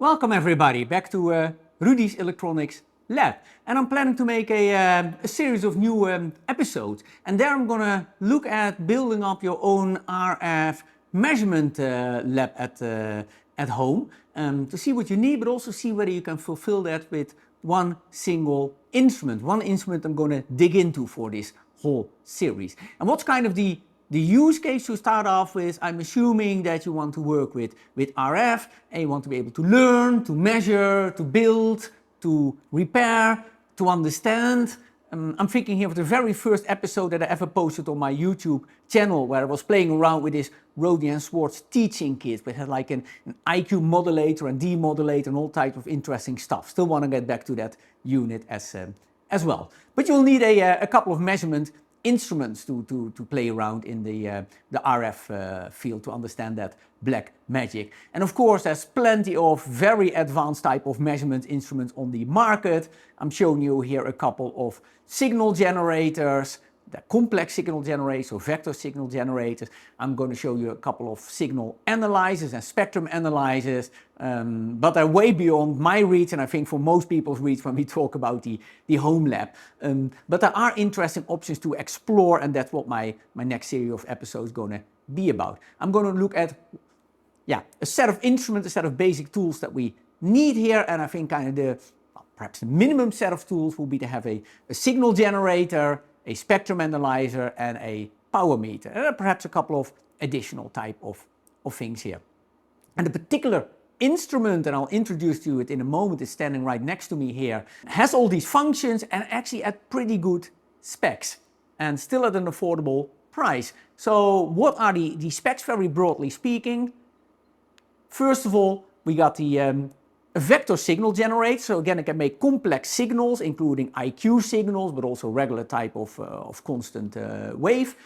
Welcome everybody back to Rudy's Electronics Lab, and I'm planning to make a series of new episodes, and there I'm gonna look at building up your own RF measurement lab at home to see what you need, but also see whether you can fulfill that with one single instrument. One instrument I'm gonna dig into for this whole series. And what's kind of the use case to start off with? I'm assuming that you want to work with RF and you want to be able to learn, to measure, to build, to repair, to understand. I'm thinking here of the very first episode that I ever posted on my YouTube channel, where I was playing around with this Rode & Schwartz teaching kit, which had like an IQ modulator and demodulator and all types of interesting stuff. Still want to get back to that unit as well. But you'll need a couple of measurement instruments to play around in the RF field to understand that black magic. And of course there's plenty of very advanced type of measurement instruments on the market. I'm showing you here a couple of signal generators, the complex signal generators or vector signal generators. I'm going to show you a couple of signal analyzers and spectrum analyzers, but they're way beyond my reach, and I think for most people's reach when we talk about the home lab. But there are interesting options to explore, and that's what my next series of episodes is going to be about. I'm going to look at a set of instruments, a set of basic tools that we need here, and I think kind of perhaps the minimum set of tools will be to have a signal generator, a spectrum analyzer and a power meter, and perhaps a couple of additional type of things here. And the particular instrument, and I'll introduce to you it in a moment, is standing right next to me here, has all these functions and actually at pretty good specs and still at an affordable price. So what are the specs, very broadly speaking? First of all, we got the a vector signal generator, so again it can make complex signals including IQ signals but also regular type of constant wave.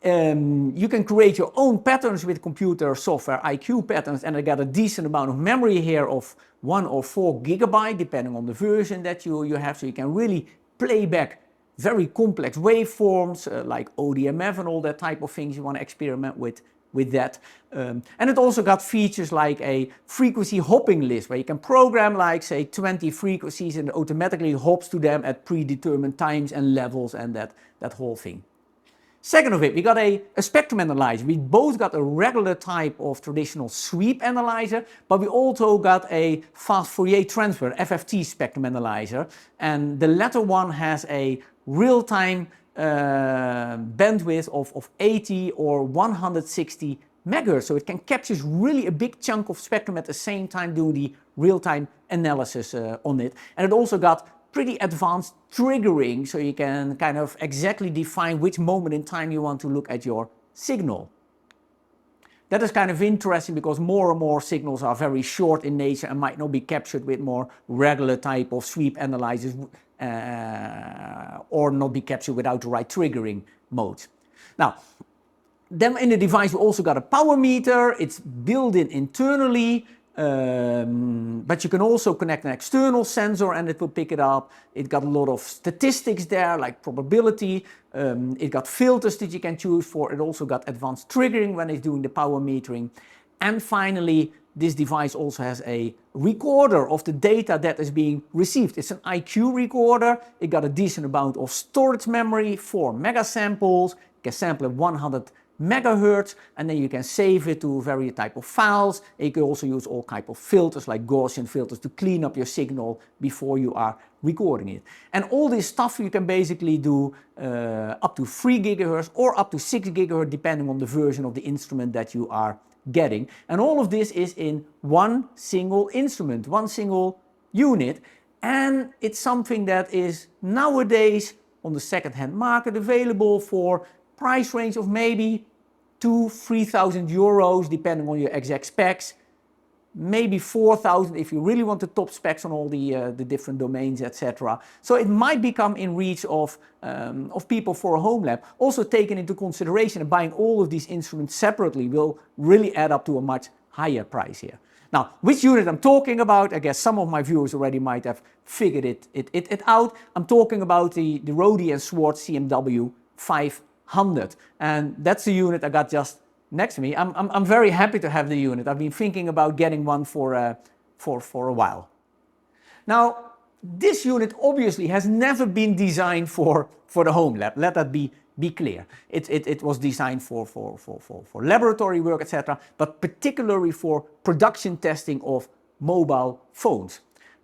You can create your own patterns with computer software, IQ patterns, and I got a decent amount of memory here of 1 or 4 gigabyte depending on the version that you have, so you can really play back very complex waveforms like ODMF and all that type of things you want to experiment with that. And it also got features like a frequency hopping list where you can program like say 20 frequencies and it automatically hops to them at predetermined times and levels and that whole thing. Second of it, we got a spectrum analyzer. We both got a regular type of traditional sweep analyzer, but we also got a fast Fourier transfer, FFT spectrum analyzer, and the latter one has a real-time bandwidth of 80 or 160 megahertz, so it can capture really a big chunk of spectrum at the same time doing the real-time analysis on it. And it also got pretty advanced triggering, so you can kind of exactly define which moment in time you want to look at your signal. That is kind of interesting because more and more signals are very short in nature and might not be captured with more regular type of sweep analyzers or not be captured without the right triggering modes. Now, then in the device we also got a power meter. It's built in internally, but you can also connect an external sensor and it will pick it up. It got a lot of statistics there like probability. It got filters that you can choose for. It also got advanced triggering when it's doing the power metering. And finally, this device also has a recorder of the data that is being received. It's an IQ recorder. It got a decent amount of storage memory, 4 megasamples. You can sample at 100 megahertz, and then you can save it to various type of files. And you can also use all type of filters like Gaussian filters to clean up your signal before you are recording it. And all this stuff you can basically do up to 3 gigahertz or up to 6 gigahertz depending on the version of the instrument that you are getting. And all of this is in one single instrument, one single unit, and it's something that is nowadays on the second-hand market available for price range of maybe 2,000–3,000 euros depending on your exact specs, maybe 4,000 if you really want the top specs on all the different domains, etc. So it might become in reach of people for a home lab. Also taking into consideration and buying all of these instruments separately will really add up to a much higher price here. Now, which unit I'm talking about, I guess some of my viewers already might have figured it out. I'm talking about the Rode & Schwartz CMW 500, and that's the unit I got just next to me. I'm very happy to have the unit. I've been thinking about getting one for for a while. Now, this unit obviously has never been designed for the home lab. Let that be clear. It was designed for laboratory work, etc., but particularly for production testing of mobile phones.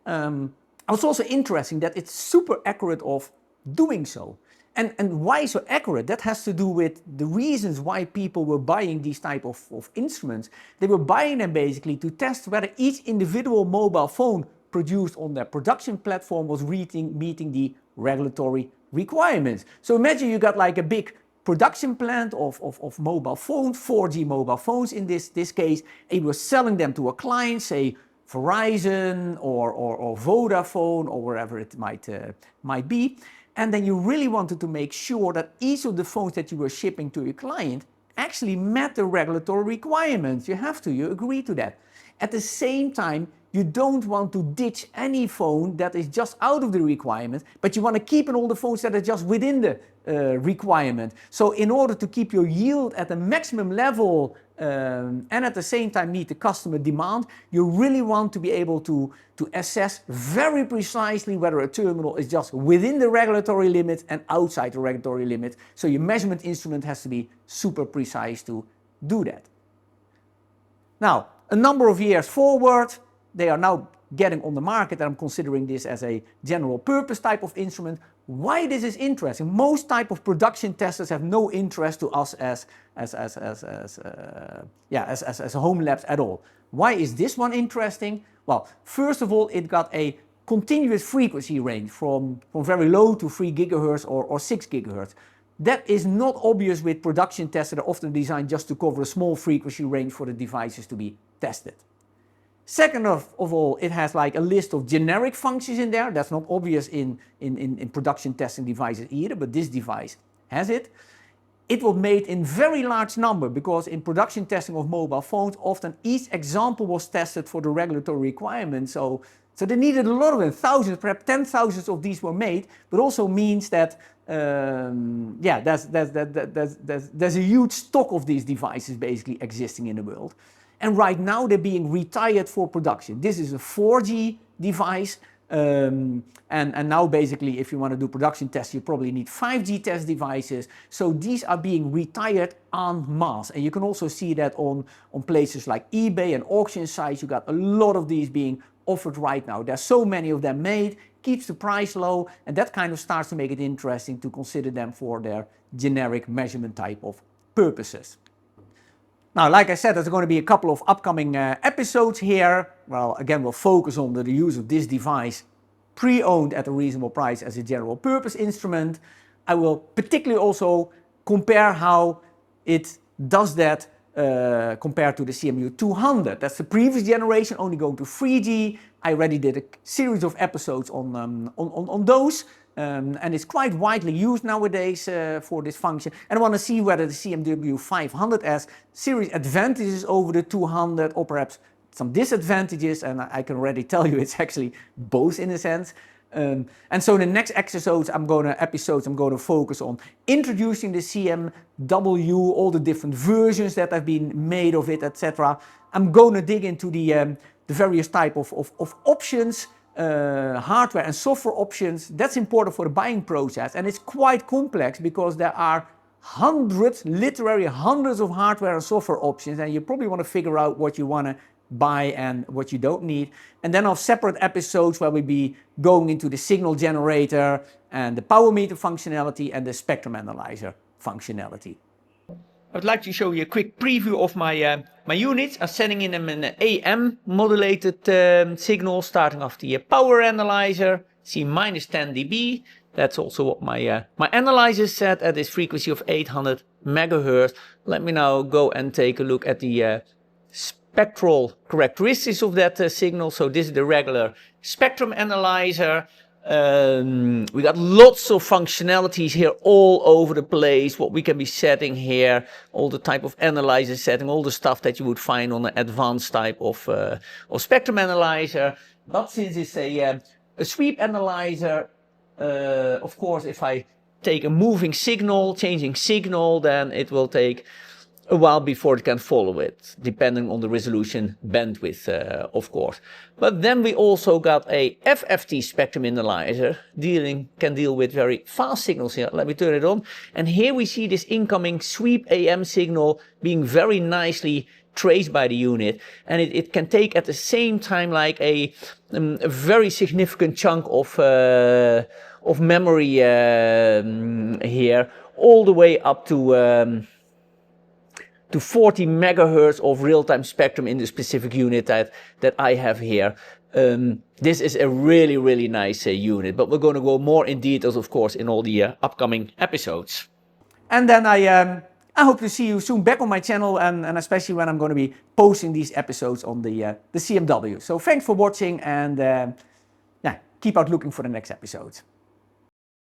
It's also interesting that it's super accurate of doing so. And why so accurate? That has to do with the reasons why people were buying these type of instruments. They were buying them basically to test whether each individual mobile phone produced on their production platform was meeting the regulatory requirements. So imagine you got like a big production plant of mobile phones, 4G mobile phones in this case, and you were selling them to a client, say Verizon or Vodafone or wherever it might be. And then you really wanted to make sure that each of the phones that you were shipping to your client actually met the regulatory requirements. You have to, you agree to that. At the same time, you don't want to ditch any phone that is just out of the requirement, but you want to keep in all the phones that are just within the requirement. So in order to keep your yield at the maximum level and at the same time meet the customer demand, you really want to be able to assess very precisely whether a terminal is just within the regulatory limit and outside the regulatory limit. So your measurement instrument has to be super precise to do that. Now, a number of years forward, they are now getting on the market, and I'm considering this as a general purpose type of instrument. Why this is interesting? Most type of production testers have no interest to us as home labs at all. Why is this one interesting? Well, first of all, it got a continuous frequency range from very low to 3 gigahertz or 6 gigahertz. That is not obvious with production tests that are often designed just to cover a small frequency range for the devices to be tested. Second of all, it has like a list of generic functions in there. That's not obvious in production testing devices either, but this device has it. It was made in very large number because in production testing of mobile phones, often each example was tested for the regulatory requirements. So they needed a lot of them, thousands, perhaps 10,000 of these were made, but also means that there's a huge stock of these devices basically existing in the world. And right now they're being retired for production. This is a 4G device. And now basically if you want to do production tests, you probably need 5G test devices. So these are being retired en masse. And you can also see that on places like eBay and auction sites. You got a lot of these being offered right now. There's so many of them made, keeps the price low, and that kind of starts to make it interesting to consider them for their generic measurement type of purposes. Now, like I said, there's going to be a couple of upcoming episodes here. Well, again, we'll focus on the use of this device pre-owned at a reasonable price as a general purpose instrument. I will particularly also compare how it does that compared to the CMU 200. That's the previous generation, only going to 3G. I already did a series of episodes on those. And it's quite widely used nowadays for this function. And I want to see whether the CMW 500 has serious advantages over the 200 or perhaps some disadvantages. And I can already tell you it's actually both in a sense. And so in the next episodes I'm going to focus on introducing the CMW, all the different versions that have been made of it, etc. I'm going to dig into the various type of options, hardware and software options. That's important for the buying process, and it's quite complex because there are literally hundreds of hardware and software options, and you probably want to figure out what you want to buy and what you don't need. And then I'll have separate episodes where we'll be going into the signal generator and the power meter functionality and the spectrum analyzer functionality. I would like to show you a quick preview of my units. I'm setting in them an AM modulated signal starting off the power analyzer. See minus 10 dB. That's also what my analyzer is set at this frequency of 800 megahertz. Let me now go and take a look at the spectral characteristics of that signal. So this is the regular spectrum analyzer. We got lots of functionalities here all over the place, what we can be setting here, all the type of analyzer setting, all the stuff that you would find on an advanced type of spectrum analyzer. But since it's a sweep analyzer, of course if I take a moving signal, changing signal, then it will take a while before it can follow it, depending on the resolution bandwidth, of course. But then we also got a FFT spectrum analyzer, can deal with very fast signals here. Let me turn it on. And here we see this incoming sweep AM signal being very nicely traced by the unit, and it can take at the same time like a very significant chunk of memory here, all the way up to 40 megahertz of real-time spectrum in the specific unit that I have here. This is a really, really nice unit, but we're going to go more in details, of course, in all the upcoming episodes. And then I hope to see you soon back on my channel, and especially when I'm going to be posting these episodes on the CMW. So thanks for watching, and yeah, keep out looking for the next episode.